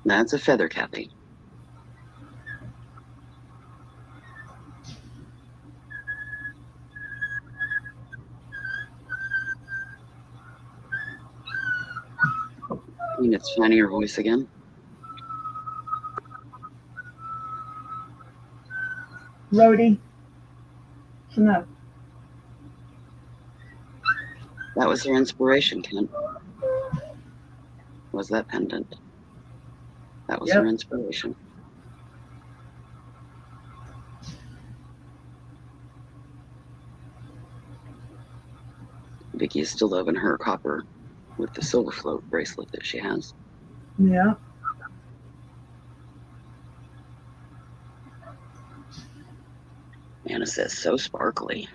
That's a feather, Kathy. I mean, it's finding her voice again. Rhodey. It's enough. That was her inspiration, Kent. Was that pendant? That was her Yep. inspiration. Vicky is still loving her copper with the silver float bracelet that she has. Yeah. Anna says, so sparkly.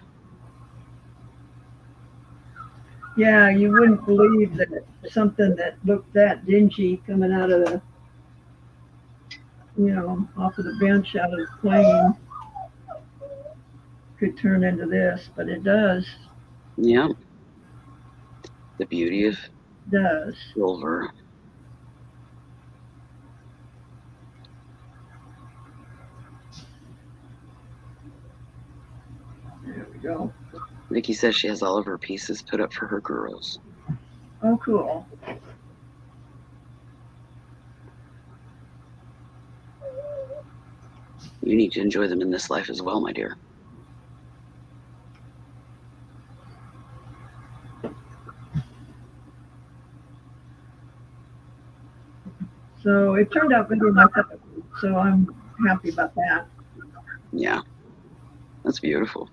Yeah, you wouldn't believe that something that looked that dingy coming out of the, off of the bench out of the plane could turn into this, but it does. Yeah. The beauty of Does. silver. There we go. Vicky says she has all of her pieces put up for her girls. Oh, cool. You need to enjoy them in this life as well, my dear. So it turned out better than I thought, so I'm happy about that. Yeah. That's beautiful.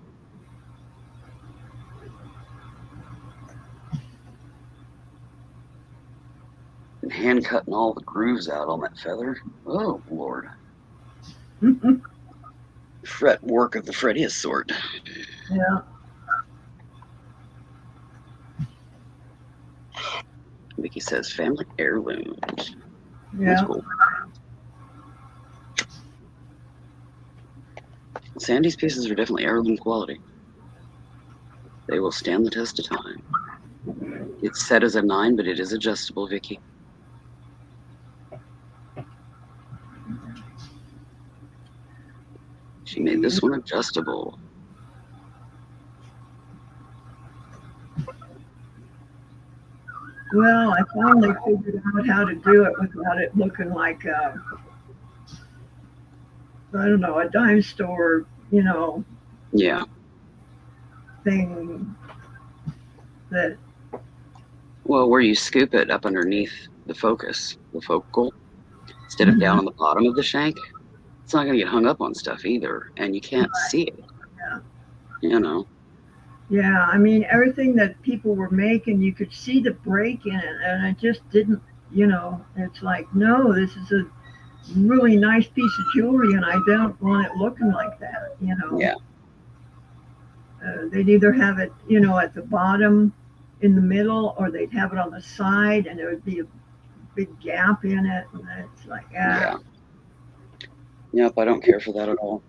And hand cutting all the grooves out on that feather. Oh, Lord. Fret work of the frettiest sort. Yeah. Vicky says family heirlooms. That's Yeah. cool. Sandy's pieces are definitely heirloom quality. They will stand the test of time. It's set as a 9, but it is adjustable, Vicky. She made this one adjustable. Well, I finally figured out how to do it without it looking like, I don't know, a dime store, Yeah. thing that, Well, where you scoop it up underneath the focus, the focal, instead of down on the bottom of the shank, it's not going to get hung up on stuff either, and you can't see it. Yeah. Yeah, I mean, everything that people were making, you could see the break in it, and I just didn't, it's like, no, this is a really nice piece of jewelry, and I don't want it looking like that, Yeah. They'd either have it, at the bottom, in the middle, or they'd have it on the side, and there would be a big gap in it, and it's like, Yeah. Nope, I don't care for that at all.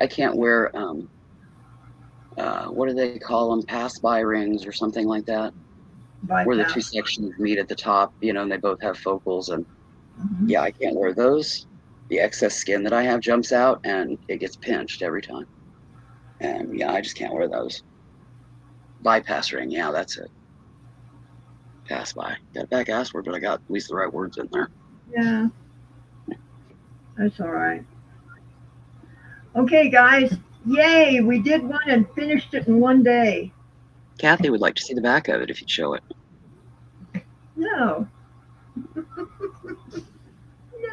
I can't wear, what do they call them? Pass-by rings or something like that, where the two sections meet at the top, and they both have focals. And yeah, I can't wear those. The excess skin that I have jumps out, and it gets pinched every time. And yeah, I just can't wear those. Bypass ring, yeah, that's it. Pass by. Got a back ass word, but I got at least the right words in there. Yeah, that's all right. Okay, guys, yay, we did one and finished it in one day. Kathy would like to see the back of it if you'd show it. No.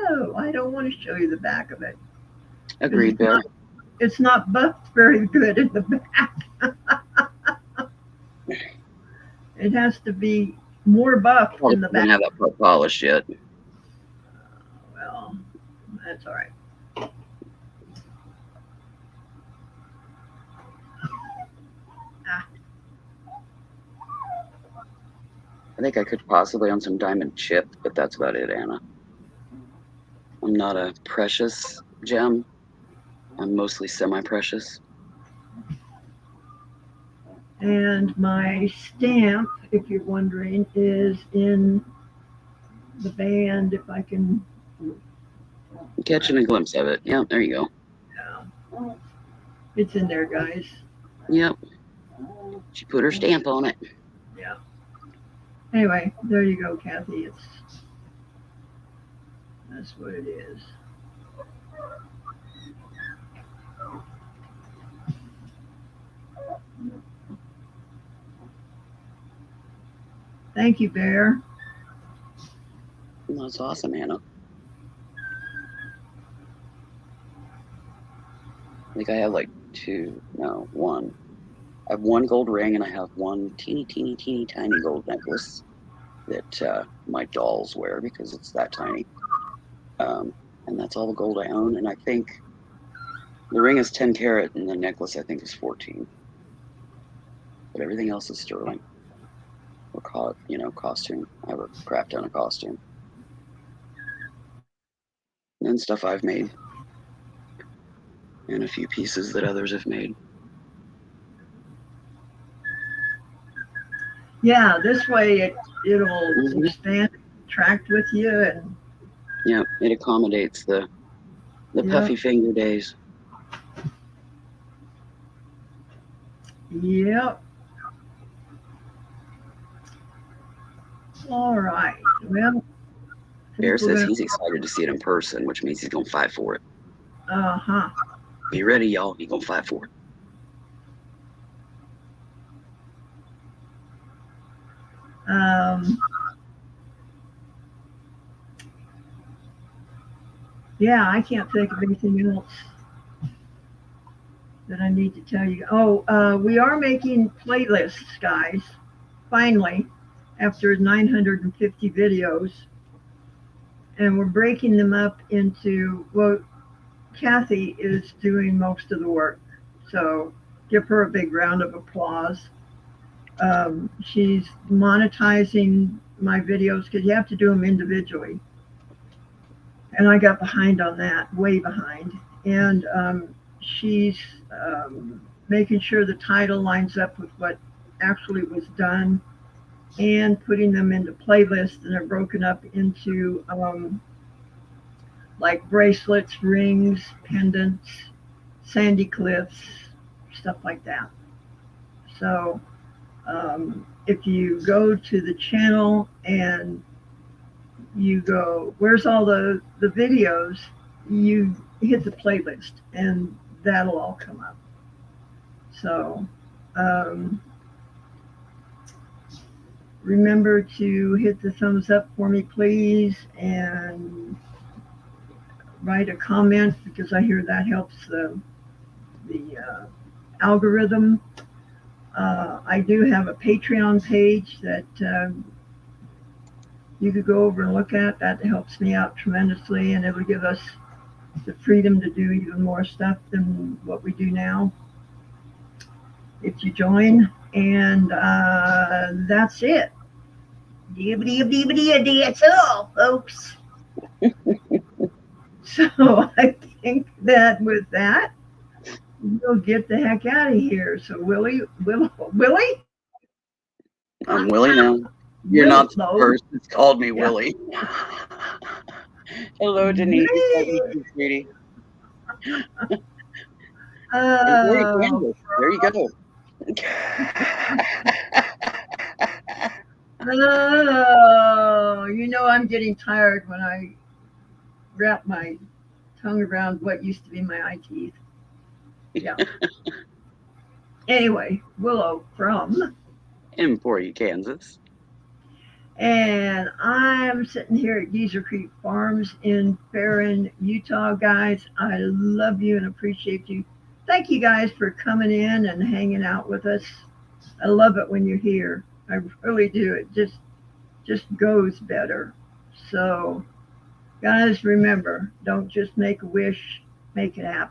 No, I don't want to show you the back of it. Agreed, Bear. It's not buffed very good in the back. It has to be more buffed in the back. Didn't have that part polished yet. Well, that's all right. I think I could possibly on some diamond chip, but that's about it, Anna. I'm not a precious gem. I'm mostly semi-precious. And my stamp, if you're wondering, is in the band. If I can. Catching a glimpse of it. Yeah, there you go. Yeah. It's in there, guys. Yep. She put her stamp on it. Yeah. Anyway, there you go, Kathy. That's what it is. Thank you, Bear. That's awesome, Anna. I think I have like one. I have one gold ring and I have one teeny tiny gold necklace that my dolls wear because it's that tiny. And that's all the gold I own. And I think The ring is 10 carat, and the necklace I think is 14. But everything else is sterling. Or costume. I have a crap ton of costume. And then stuff I've made. And a few pieces that others have made. Yeah, this way it'll expand, tract with you, and yeah, it accommodates the puffy finger days. Yep. All right. Well, Bear says he's excited to see it in person, which means he's gonna fight for it. Uh-huh. Be ready, y'all. He's gonna fight for it. Yeah, I can't think of anything else that I need to tell you. Oh, we are making playlists, guys. Finally, after 950 videos. And we're breaking them up into, well, Kathy is doing most of the work. So give her a big round of applause. She's monetizing my videos because you have to do them individually. And I got behind on that, way behind. And she's making sure the title lines up with what actually was done and putting them into playlists, and they're broken up into like bracelets, rings, pendants, sandy cliffs, stuff like that. So if you go to the channel and you go, where's all the videos, you hit the playlist and that'll all come up. So remember to hit the thumbs up for me, please, and write a comment, because I hear that helps the algorithm. I do have a Patreon page that you could go over and look at. That helps me out tremendously, and it will give us the freedom to do even more stuff than what we do now if you join. And that's it. That's all, folks. So I think that with that, we'll get the heck out of here. So Willie? I'm Willie now. You're not the first that's called me Willie. Hello, Denise. How you doing, sweetie? There you go. Oh, I'm getting tired when I wrap my tongue around what used to be my eye teeth. Yeah. Anyway, Willow from Emporia, Kansas. And I'm sitting here at Geezer Creek Farms in Farron, Utah. Guys, I love you and appreciate you. Thank you guys for coming in and hanging out with us. I love it when you're here. I really do. It just goes better. So, guys, remember, don't just make a wish, make it happen.